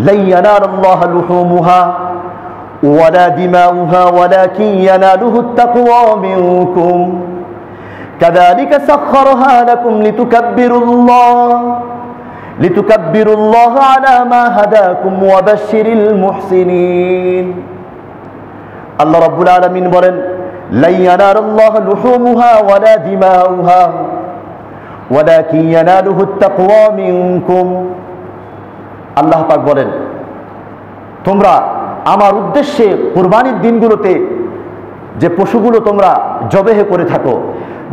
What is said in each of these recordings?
lan ইয়ানালাল্লাহা লুহুমুহা ওয়ালা দিমাউহা ওয়ালাকিন ইয়ানালুহু আত-তাকওয়া মিনকুম কাযালিকা সাখখারাহা লাকুম লিতুকাব্বিরুল্লাহা আলা মা হাদাকুম ওয়া বাশশিরিল মুহসিনিন। আল্লাহ রাব্বুল আলামিন বলেন, লা ইয়ানালাল্লাহা লুহুমুহা ওয়ালা দিমাউহা ওয়ালাকিন ইয়ানালুহু আত-তাকওয়া মিনকুম। আল্লাহ পাক বলেন, তোমরা আমার উদ্দেশ্যে কুরবানির দিনগুলোতে যে পশুগুলো তোমরা জবেহ করে থাকো,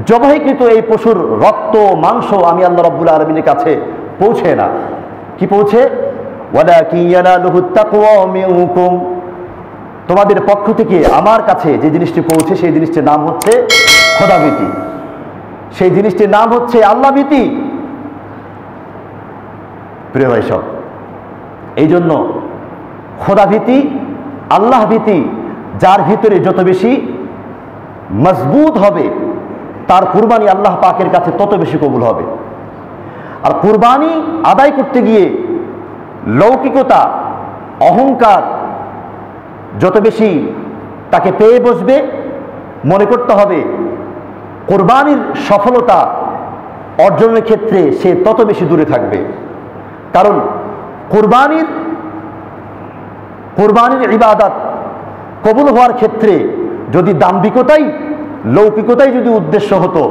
জবাহিকৃত এই পশুর রক্ত মাংস আমি আল্লাহ রাব্বুল আলামিনের কাছে পৌঁছে না। কি পৌঁছে? ওয়ালাকিন ইয়ানালুহু আত-তাকওয়া মিনকুম, তোমাদের পক্ষ থেকে আমার কাছে যে জিনিসটি পৌঁছে সেই জিনিসটির নাম হচ্ছে খোদাভীতি, সেই জিনিসটির নাম হচ্ছে আল্লাহভীতি। প্রিয় ভাই সব, এই জন্য খোদাভীতি, আল্লাহভীতি যার ভিতরে যত বেশি মজবুত হবে তার কুরবানি আল্লাহ পাকের কাছে তত বেশি কবুল হবে। আর কুরবানি আদায় করতে গিয়ে লৌকিকতা, অহংকার যত বেশি তাকে পেয়ে বসবে, মনে করতে হবে কুরবানির সফলতা অর্জনের ক্ষেত্রে সে তত বেশি দূরে থাকবে। কারণ কুরবানির ইবাদত কবুল হওয়ার ক্ষেত্রে যদি দাম্ভিকতাই, লৌকিকতাই যদি উদ্দেশ্য হতো,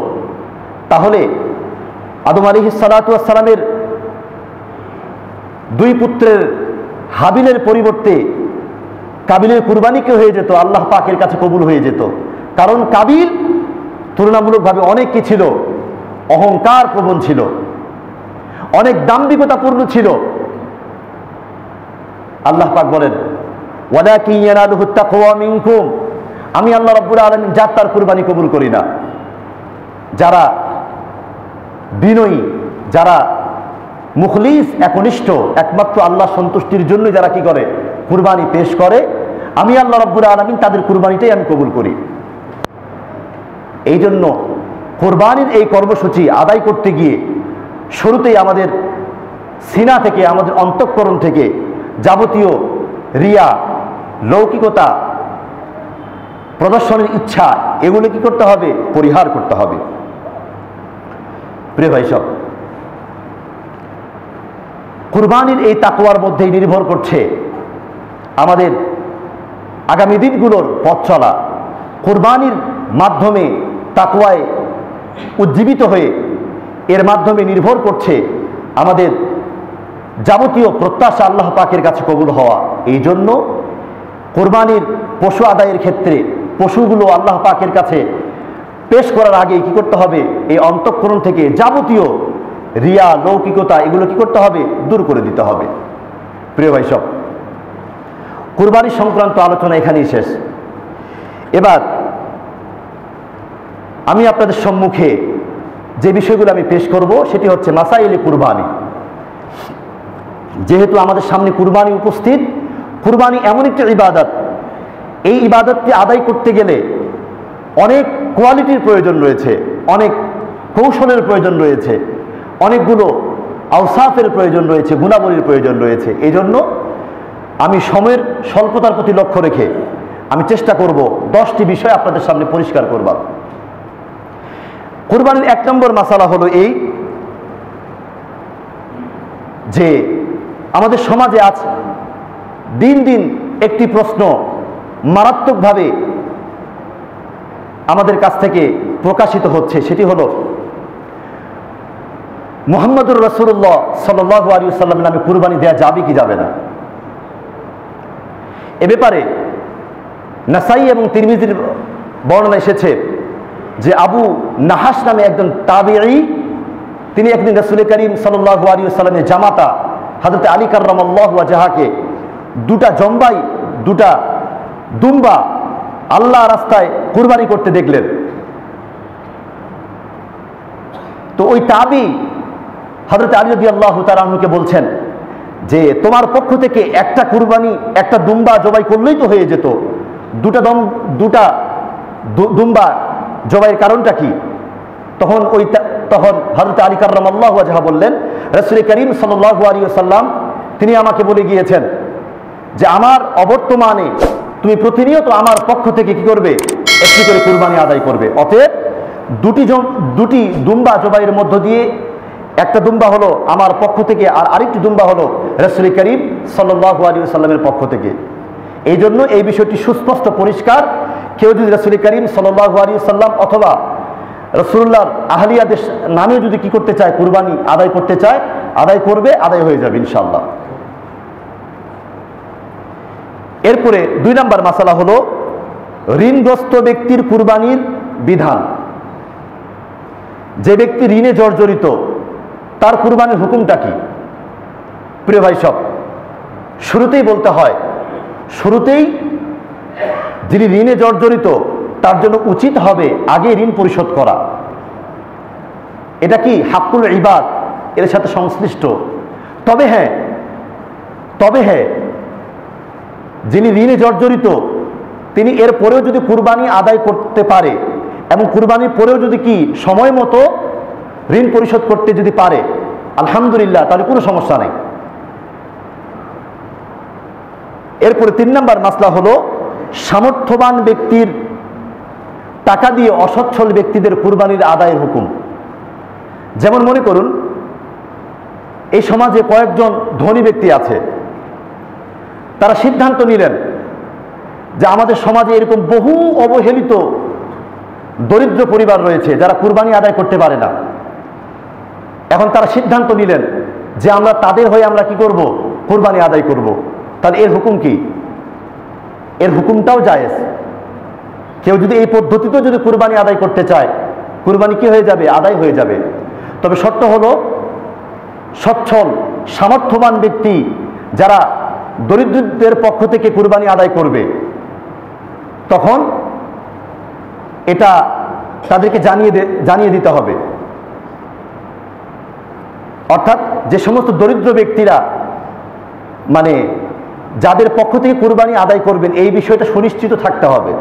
তাহলে আদম আলাইহিস সালাতু ওয়াস সালামের দুই পুত্রের হাবিলের পরিবর্তে কাবিলের কুরবানিকে হয়ে যেত, আল্লাহ পাকের কাছে কবুল হয়ে যেত। কারণ কাবিল তুলনামূলকভাবে অনেক কি ছিল? অহংকার প্রবণ ছিল, অনেক দাম্ভিকতাপূর্ণ ছিল। আল্লাহ পাক বলেন, ওয়ালাকিন ইয়ানালুহু আত-তাকওয়া মিনকুম, আমি আল্লাহ রাব্বুল আলামিন যার তার কুরবানি কবুল করি না। যারা বিনয়ী, যারা মুখলিস, একনিষ্ঠ, একমাত্র আল্লাহ সন্তুষ্টির জন্য যারা কি করে? কুরবানি পেশ করে, আমি আল্লাহ রাব্বুল আলামিন তাদের কুরবানিটাই আমি কবুল করি। এই জন্য কুরবানির এই কর্মসূচি আদায় করতে গিয়ে শুরুতেই আমাদের সিনা থেকে, আমাদের অন্তঃকরণ থেকে যাবতীয় রিয়া, লৌকিকতা, প্রদর্শনের ইচ্ছা, এগুলো কি করতে হবে? পরিহার করতে হবে। প্রিয় ভাই সব, কুরবানির এই তাকওয়ার মধ্যেই নির্ভর করছে আমাদের আগামী দিনগুলোর পথ চলা। কুরবানির মাধ্যমে তাকওয়ায় উজ্জীবিত হয়ে এর মাধ্যমে নির্ভর করছে আমাদের যাবতীয় প্রত্যাশা আল্লাহ পাকের কাছে কবুল হওয়া। এই জন্য কুরবানির পশু আদায়ের ক্ষেত্রে পশুগুলো আল্লাহ পাকের কাছে পেশ করার আগে কি করতে হবে? এই অন্তঃকরণ থেকে যাবতীয় রিয়া, লৌকিকতা, এগুলো কি করতে হবে? দূর করে দিতে হবে। প্রিয় ভাই সব, কুরবানি সংক্রান্ত আলোচনা এখানেই শেষ। এবার আমি আপনাদের সম্মুখে যে বিষয়গুলো আমি পেশ করব সেটি হচ্ছে মাসাইলে কুরবানি। যেহেতু আমাদের সামনে কুরবানি উপস্থিত, কুরবানি এমন একটি ইবাদত, এই ইবাদতটি আদায় করতে গেলে অনেক কোয়ালিটির প্রয়োজন রয়েছে, অনেক কৌশলের প্রয়োজন রয়েছে, অনেকগুলো আওসাফের প্রয়োজন রয়েছে, গুণাবলীর প্রয়োজন রয়েছে। এই জন্য আমি সময়ের স্বল্পতার প্রতি লক্ষ্য রেখে আমি চেষ্টা করব 10টি বিষয় আপনাদের সামনে পরিষ্কার করবার। কুরবানির 1 নম্বর মাসালা হলো এই যে আমাদের সমাজে আজ দিন দিন একটি প্রশ্ন মারাত্মকভাবে আমাদের কাছ থেকে প্রকাশিত হচ্ছে, সেটি হলো মুহাম্মদুর রাসূলুল্লাহ সাল্লাল্লাহু আলাইহি ওয়াসাল্লামের নামে কুরবানি দেয়া যাবে কি যাবে না। এ ব্যাপারে নাসাই এবং তিরমিজির বর্ণনা এসেছে যে আবু নাহাস নামে একজন তাবিঈ, তিনি একদিন রাসূল করিম সাল্লাল্লাহু আলাইহি ওয়াসাল্লামের জামাতা হযরত আলী কাররামাল্লাহু ওয়াজহাকে দুটা দুম্বা আল্লাহ রাস্তায় কুরবানি করতে দেখলেন। তো ওই তাবী হযরত আলী রাদিয়াল্লাহু তাআলা আনহুকে বলছেন যে তোমার পক্ষ থেকে একটা কুরবানি, একটা দুম্বা জবাই করলেই তো হয়ে যেত, দুটা দুম্বা জবাইয়ের কারণটা কি? তখন হযরত আলী কাররামাল্লাহু ওয়াজহা বললেন, রাসূল করিম সাল্লাল্লাহু আলাইহি ওয়াসাল্লাম তিনি আমাকে বলে গিয়েছেন যে আমার অবর্তমানে তুমি প্রতিনিয়ত আমার পক্ষ থেকে কি করবে, একটি করে কুরবানি আদায় করবে। অতএব দুটি দুম্বা জবাইয়ের মধ্য দিয়ে একটা দুম্বা হলো আমার পক্ষ থেকে, আর আরেকটি দুম্বা হলো রাসূল করিম সাল্লাল্লাহু আলাইহি ওয়াসাল্লামের পক্ষ থেকে। এই জন্য এই বিষয়টি সুস্পষ্ট পরিষ্কার। কেউ যদি রাসূল করিম সাল্লাল্লাহু আলাইহি ওয়াসাল্লাম অথবা রাসূলুল্লাহর আহলিয়াদের নামে যদি কি করতে চায়, কুরবানি আদায় করতে চায়, আদায় করবে, আদায় হয়ে যাবে ইনশাআল্লাহ। এরপরে 2 নম্বর মাসালা হলো ঋণগ্রস্ত ব্যক্তির কুরবানির বিধান। যে ব্যক্তি ঋণে জর্জরিত তার কুরবানির হুকুমটা কি? প্রিয় ভাই সব, শুরুতেই বলতে হয়, শুরুতেই যিনি ঋণে জর্জরিত তার জন্য উচিত হবে আগে ঋণ পরিশোধ করা। এটা কি হাক্কুল ইবাদ, এর সাথে সংশ্লিষ্ট। তবে হ্যাঁ যিনি ঋণে জর্জরিত তিনি এর পরেও যদি কুরবানি আদায় করতে পারে এবং কুরবানির পরেও যদি কি সময় মতো ঋণ পরিশোধ করতে যদি পারে, আলহামদুলিল্লাহ, তাহলে কোনো সমস্যা নেই। এরপরে 3 নম্বর মাসলা হলো সামর্থ্যবান ব্যক্তির টাকা দিয়ে অসচ্ছল ব্যক্তিদের কুরবানির আদায়ের হুকুম। যেমন মনে করুন এই সমাজে কয়েকজন ধনী ব্যক্তি আছে, তারা সিদ্ধান্ত নিলেন যে আমাদের সমাজে এরকম বহু অবহেলিত দরিদ্র পরিবার রয়েছে যারা কুরবানি আদায় করতে পারে না। এখন তারা সিদ্ধান্ত নিলেন যে আমরা তাদের হয়ে আমরা কি করব, কুরবানি আদায় করব। তাহলে এর হুকুম কি? এর হুকুমটাও জায়েজ। কেউ যদি এই পদ্ধতিতেও যদি কুরবানি আদায় করতে চায়, কুরবানি কি হয়ে যাবে, আদায় হয়ে যাবে। তবে শর্ত হলো সচ্ছল সামর্থ্যবান ব্যক্তি যারা দরিদ্রদের পক্ষ থেকে কুরবানি আদায় করবে, তখন এটা তাদেরকে জানিয়ে দিতে হবে। অর্থাৎ যে সমস্ত দরিদ্র ব্যক্তিরা মানে যাদের পক্ষ থেকে কুরবানি আদায় করবেন এই বিষয়টা সুনিশ্চিত থাকতে হবে।